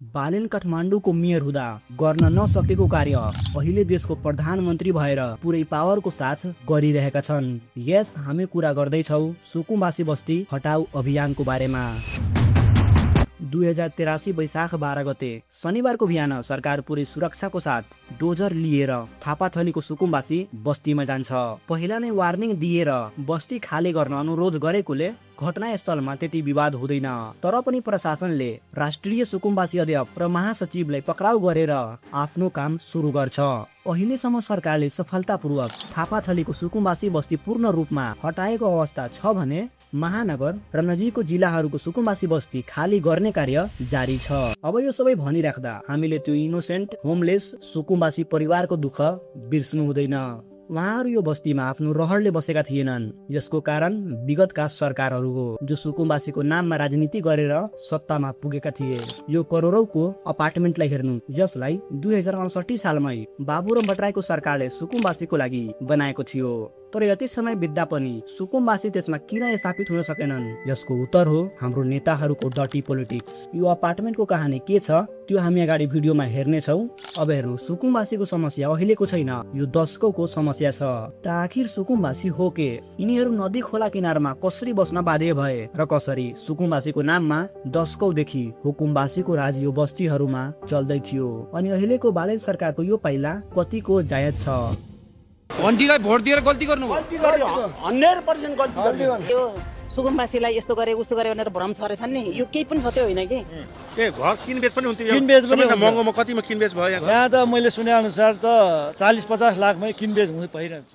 बालेन काठमाडौँको मेयर हुँदा गर्न नसकेको कार्य अहिले देशको प्रधानमन्त्री भएर पुरै पावरको साथ गरिरहेका छन्। यस हामी कुरा गर्दैछौ सुकुम्बासी बस्ती हटाऊ अभियानको बारेमा। 2083 वैशाख 12 गते शनिबारको बिहान सरकार पुरै सुरक्षाको साथ डोजर लिएर थापाथलीको सुकुम्बासी बस्तीमा जान्छ। पहिला नै वार्निङ दिएर बस्ती खाली गर्न अनुरोध गरेकोले घटनास्थलमा त्यति विवाद हुँदैन। तर पनि प्रशासनले राष्ट्रिय सुकुम्बासी अध्यक्ष र महासचिवलाई पक्राउ गरेर आफ्नो काम सुरु गर्छ। अहिलेसम्म सरकारले सफलतापूर्वक थापाथलीको सुकुम्बासी बस्ती पूर्ण रूपमा हटाएको अवस्था छ भने महानगर र नजिकको जिल्लाहरूको सुकुम्बासी बस्ती खाली गर्ने कार्य जारी छ। अब यो सबै भनिराख्दा हामीले त्यो इनोसेन्ट होमलेस सुकुम्बासी परिवारको दुःख बिर्सनु हुँदैन। उहाँहरू यो बस्तीमा आफ्नो रहरले बसेका थिएनन्। यसको कारण विगतका सरकारहरू हो जो सुकुम्बासीको नाममा राजनीति गरेर सत्तामा पुगेका थिए। यो करोडौंको अपार्टमेन्टलाई हेर्नु, यसलाई 2068 सालमै बाबुराम भट्टराईको सरकारले सुकुम्बासीको लागि बनाएको थियो। तर यति समय बित्दा पनि सुकुम्बासी त्यसमा किन स्थापित हुन सकेनन्? यसको उत्तर हो हाम्रो नेताहरूको डर्टी पोलिटिक्स। यो अपार्टमेन्टको कहानी के छ त्यो हामी अगाडि भिडियोमा हेर्नेछौ। अब हेर्नु, सुकुम्बासीको समस्या अहिलेको छैन, यो दशकौंको समस्या छ। त आखिर सुकुम्बासी हो के? यिनीहरू नदी खोला किनारमा कसरी बस्न बाध्य भए र कसरी सुकुम्बासीको नाममा दशकौंदेखि हुकुमबासीको राज यो बस्तीहरूमा चल्दै थियो? अनि अहिलेको बालेन सरकारको यो पाइला कतिको जायज छ? घन्टीलाई भोट दिएर गल्ती गर्नु 100% गल्ती यो सुकुम्बासीलाई यस्तो गरे उस्तो गरे भनेर भ्रम छरेछन् नि, यो केही पनि सत्य होइन कि। ए घर किनबेच पनि हुन्थ्यो, किनबेच पनि हुन्छ। महँगोमा कतिमा किनबेच भयो यहाँ त मैले सुने अनुसार त 40-50 लाखमै किनबेच हुँदै भइरहन्छ।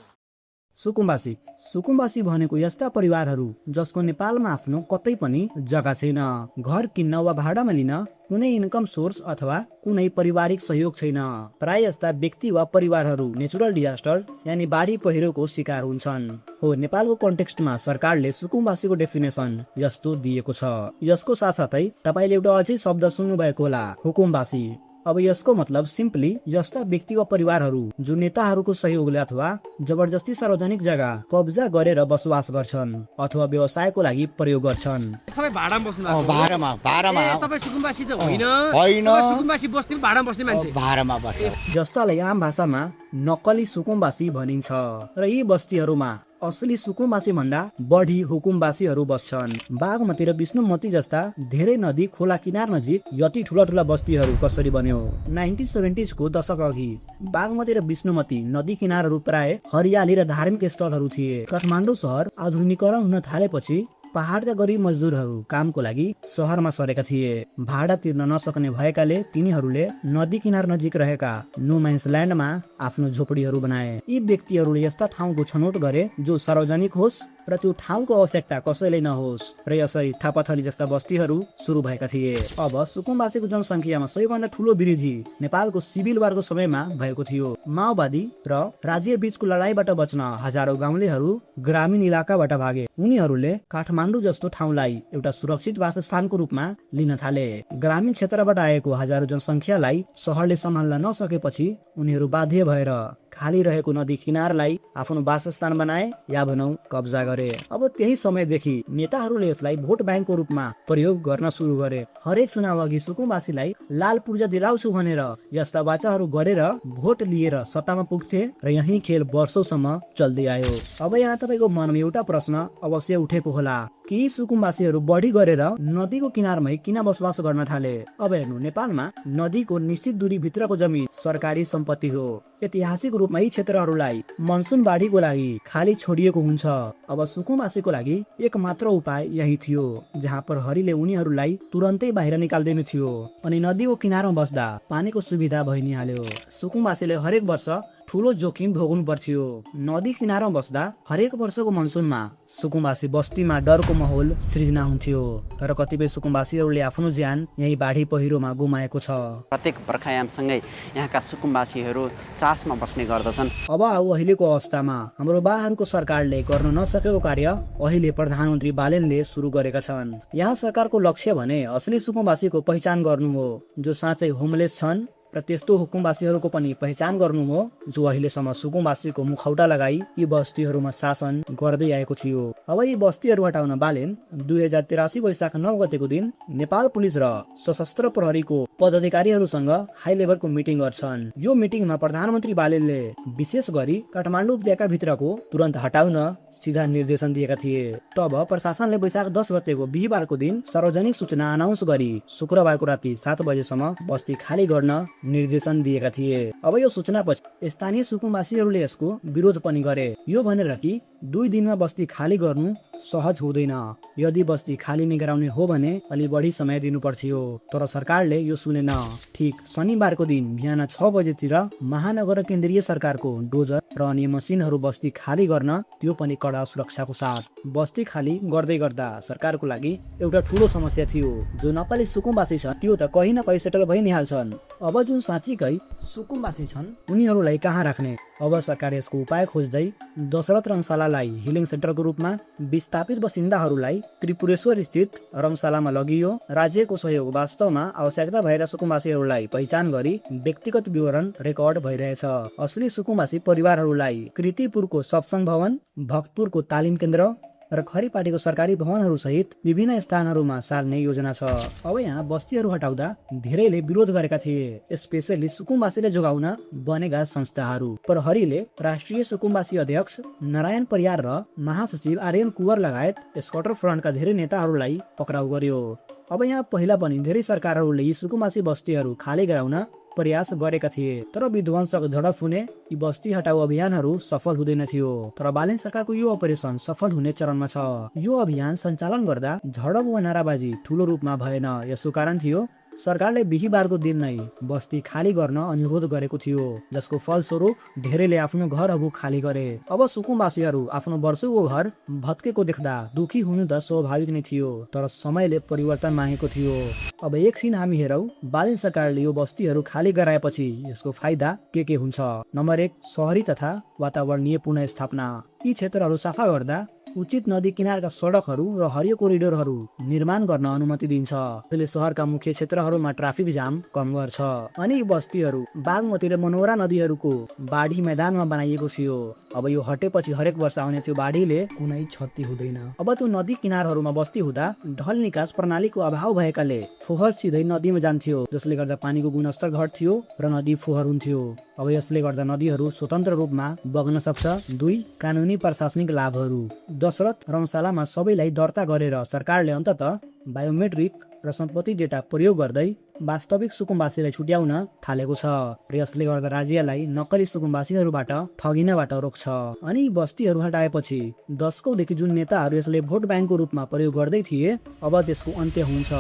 सुकुम्बासी भनेको यस्ता परिवारहरू जसको नेपालमा आफ्नो कतै पनि जग्गा छैन, घर किन्न वा भाडामा लिन कुनै इन्कम सोर्स अथवा कुनै पारिवारिक सहयोग छैन। प्राय यस्ता व्यक्ति वा परिवारहरू नेचुरल डिजास्टर यानी बाढी पहिरोको शिकार हुन्छन्। हो, नेपालको कन्टेक्स्टमा सरकारले सुकुम्बासीको डेफिनेसन यस्तो दिएको छ। यसको साथसाथै तपाईले एउटा अझै शब्द सुन्नुभएको होला, हुकुमबासी। अब यसको मतलब सिम्पली यस्ता व्यक्ति वा परिवारहरू जो नेताहरूको सहयोगले अथवा जबरजस्ती सार्वजनिक जग्गा कब्जा गरेर बसोबास गर्छन् अथवा व्यवसायको लागि प्रयोग गर्छन्। तपाईँ भाडामा बस्नु भाडामा तपाईँ सुकुम्बासी त होइन? होइन, सुकुम्बासी बस्ती भाडामा बस्ने मान्छे भाडामा बस्छ। जस्तालाई आम भाषामा नक्कली सुकुम्बासी भनिन्छ र यी बस्तीहरूमा असली सुकुम्बासी भन्दा बढी हुकुमबासीहरू बस्छन्। बागमती र विष्णुमती जस्ता धेरै नदी खोला किनार नजिक यति ठुला ठुला बस्तीहरू कसरी बन्यो? 1970s को दशक अघि बागमती र विष्णुमती नदी किनारहरू प्राय हरियाली र धार्मिक स्थलहरू थिए। काठमाडौँ सहर आधुनिकीकरण हुन थालेपछि पहाडका गरिब मजदुरहरू कामको लागि सहरमा सरेका थिए। भाडा तिर्न नसक्ने भएकाले तिनीहरूले नदी किनार नजिक रहेका नो म्यान्स ल्यान्डमा आफ्नो झोपडीहरू बनाए। यी व्यक्तिहरूले यस्ता ठाउँको छनौट गरे जो सार्वजनिक होस् र त्यो ठाउँको आवश्यकता कसैलाई नहोस्, र यसरी थापाथली जस्ता बस्तीहरू सुरु भएका थिए। अब सुकुम्बासीको जनसङ्ख्यामा सबैभन्दा ठुलो वृद्धि नेपालको सिभिल वारको समयमा भएको थियो। माओवादी र राज्य बीचको लडाईँबाट बच्न हजारौं गाउँलेहरू ग्रामीण इलाकाबाट भागे। उनीहरूले काठमाडौँ जस्तो ठाउँलाई एउटा सुरक्षित वासस्थानको रूपमा लिन थाले। ग्रामीण क्षेत्रबाट आएको हजारौं जनसङ्ख्यालाई शहरले सम्हाल्न नसकेपछि उनीहरू बाध्य भएर खाली रहेको नदी किनारलाई आफ्नो वासस्थान बनाए या भनौं कब्जा गरे। अब त्यही समयदेखि नेताहरूले यसलाई भोट ब्याङ्कको रूपमा प्रयोग गर्न सुरु गरे। हरेक चुनाव अघि सुकुम्बासीलाई लाल पूर्जा दिलाउँछु भनेर यस्ता वाचाहरू गरेर भोट लिएर सत्तामा पुग्थे र यही खेल वर्षौंसम्म चल्दै आयो। अब यहाँ तपाईँको मनमा एउटा प्रश्न अवश्य उठेको होला, कि सुकुम्बासीहरू बढी गरेर नदीको किनारमै किन बसोबास गर्न थाले? अब हेर्नु, नेपालमा नदीको निश्चित दूरी भित्रको जमिन सरकारी सम्पत्ति हो। ऐतिहासिक रूपमा यी क्षेत्रहरूलाई मनसुन बाढीको लागि खाली छोडिएको हुन्छ। अब सुकुम्बासीको लागि एक मात्र उपाय यही थियो, जहाँ प्रहरीले उनीहरूलाई तुरन्तै बाहिर निकाल्दैन थियो अनि नदीको किनारमा बस्दा पानीको सुविधा भइ नै हाल्यो। सुकुम्बासीले हरेक वर्ष ठुलो जोखिम भोग्नु पर्थ्यो। नदी किनारमा बस्दा हरेक वर्षको मनसुनमा सुकुम्बासी बस्तीमा डरको माहौल सृजना हुन्थ्यो र कतिपय सुकुम्बासीहरूले आफ्नो ज्यान यही बाढी पहिरोमा गुमाएको छ। प्रत्येक बर्खायामसँगै यहाँका सुकुम्बासीहरू त्रासमा बस्ने गर्दछन्। अब आऊ अहिलेको अवस्थामा हाम्रो बाहरूको सरकारले गर्न नसकेको कार्य अहिले प्रधानमन्त्री बालेनले सुरु गरेका छन्। यहाँ सरकारको लक्ष्य भने असली सुकुम्बासीको पहिचान गर्नु हो, जो साँच्चै होमलेस छन् र त्यस्तो हुकुमवासीहरूको पनि पहिचान गर्नु हो जो अहिलेसम्म सुकुम्बासीको मुखौटा लगाई यी बस्तीहरूमा शासन गर्दै आएको थियो। अब यी बस्तीहरू हटाउन बालेन 2083 वैशाख 9 गतेको दिन नेपाल पुलिस र सशस्त्र प्रहरीको पदाधिकारीहरूसँग हाई लेभलको मिटिङ गर्छन्। यो मिटिङमा प्रधानमन्त्री बालेनले विशेष गरी काठमाडौँ उपत्यका भित्रको तुरन्त हटाउन सिधा निर्देशन दिएका थिए। तब प्रशासनले वैशाख 10 गतेको बिहिबारको दिन सार्वजनिक सूचना अनाउन्स गरी शुक्रबारको राति 7 बजेसम्म बस्ती खाली गर्न निर्देशन दिएका थिए। अब यो सूचनापछि स्थानीय सुकुम्बासीहरूले यसको विरोध पनि गरे, यो भनेर कि 2 दिनमा बस्ती खाली गर्नु सहज हुँदैन, यदि बस्ती खाली नै गराउने हो भने अलि बढी समय दिनुपर्थ्यो। तर सरकारले यो सुनेन। ठीक शनिबारको दिन बिहान 6 बजेतिर महानगर र केन्द्रीय सरकारको डोजर र अन्य मसिनहरू बस्ती खाली गर्न, त्यो पनि कडा सुरक्षाको साथ। बस्ती खाली गर्दै गर्दा सरकारको लागि एउटा ठुलो समस्या थियो। जो नेपाली सुकुम्बासी छन् त्यो त कहीँ न कहीँ सेटल भइ नै हाल्छन्। अब जुन साँच्चीकै सुकुम्बासी छन् उनीहरूलाई कहाँ राख्ने? अब सरकार यसको उपाय खोज्दै दशरथ रङशालालाई हिलिङ सेन्टरको रूपमा विस्थापित बासिन्दाहरूलाई त्रिपुरेश्वर स्थित रङशालामा लगियो। राज्यको सहयोग वास्तवमा आवश्यकता भएर सुकुम्बासीहरूलाई पहिचान गरी व्यक्तिगत विवरण रेकर्ड भइरहेछ। असली सुकुम्बासी परिवारहरूलाई कृतिपुरको सत्सङ्ग भवन, भक्तपुरको तालिम केन्द्र र खरीपाटीको सरकारी भवनहरू सहित विभिन्न स्थानहरूमा सार्ने योजना छ। अब यहाँ बस्तीहरू हटाउँदा धेरैले विरोध गरेका थिए, स्पेशली सुकुम्बासीले जोगाउन बनेका संस्थाहरू। प्रहरीले राष्ट्रिय सुकुम्बासी अध्यक्ष नारायण परियार र महासचिव आर्यन कुवर लगायत स्क्वाटर फ्रन्टका धेरै नेताहरूलाई पक्राउ गर्यो। अब यहाँ पहिला पनि धेरै सरकारहरूले यी सुकुम्बासी बस्तीहरू खाली गराउन प्रयास गरेका थिए, तर विध्वंसक झडप हुने यी बस्ती हटाउ अभियानहरू सफल हुँदैन थियो। तर बालेन सरकारको यो अपरेसन सफल हुने चरणमा छ। यो अभियान सञ्चालन गर्दा झडप वा नाराबाजी ठुलो रूपमा भएन। यसको कारण थियो सरकारले बिहिबारको दिन नै बस्ती खाली गर्न अनुरोध गरेको थियो, जसको फलस्वरूप धेरैले आफ्नो घरहरू खाली गरे। अब सुकुम्बासीहरू आफ्नो वर्षौंको घर भत्केको देख्दा दुखी हुनु त स्वाभाविक नै थियो, तर समयले परिवर्तन मागेको थियो। अब एकछिन हामी हेरौँ बालेन सरकारले यो बस्तीहरू खाली गराएपछि यसको फाइदा के हुन्छ। नम्बर 1, शहरी तथा वातावरणीय पुनर्स्थापना। यी क्षेत्रहरू सफा गर्दा उचित नदी किनारका सडकहरू र हरियो कोरिडोरहरू निर्माण गर्न अनुमति दिन्छ। यसले शहरका मुख्य क्षेत्रहरूमा ट्राफिक जाम कम गर्छ। अनि यी बस्तीहरू बागमती र मनोरा नदीहरूको बाढी मैदानमा बनाइएको थियो। अब यो हटेपछि हरेक वर्ष आउने त्यो बाढीले कुनै क्षति हुँदैन। अब त्यो नदी किनारहरूमा बस्ती हुँदा ढल निकास प्रणालीको अभाव भएकाले फोहोर सिधै नदीमा जान्थ्यो, जसले गर्दा पानीको गुणस्तर घट्थ्यो र नदी फोहोर हुन्थ्यो। अब यसले गर्दा नदीहरू स्वतन्त्र रूपमा बग्न सक्छ। 2, कानुनी प्रशासनिक लाभहरू। दशरथ रङशालामा सबैलाई दर्ता गरेर सरकारले अन्ततः बायोमेट्रिक र सम्पत्ति डेटा प्रयोग गर्दै वास्तविक सुकुम्बासीलाई छुट्याउन थालेको छ र यसले गर्दा राज्यलाई नक्कली सुकुम्बासीहरूबाट ठगिनबाट रोक्छ। अनि बस्तीहरू हटाएपछि दशकौंदेखि जुन नेताहरू यसले भोट ब्याङ्कको रूपमा प्रयोग गर्दै थिए, अब त्यसको अन्त्य हुन्छ।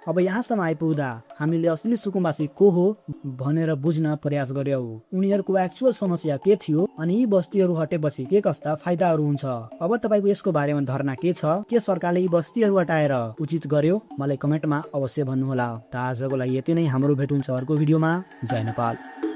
अब यहाँसम्म आइपुग्दा हामीले असली सुकुम्बासी को हो भनेर बुझ्न प्रयास गर्यौं। उनीहरूको एक्चुअल समस्या के थियो अनि यी बस्तीहरू हटेपछि के कस्ता फाइदाहरू हुन्छ। अब तपाईको यसको बारेमा धारणा के छ? के सरकारले यी बस्तीहरू हटाएर उचित गर्यो? मलाई कमेन्टमा अवश्य भन्नुहोला। त आजको लागि यति नै। हाम्रो भेट हुन्छ अर्को भिडियोमा। जय नेपाल।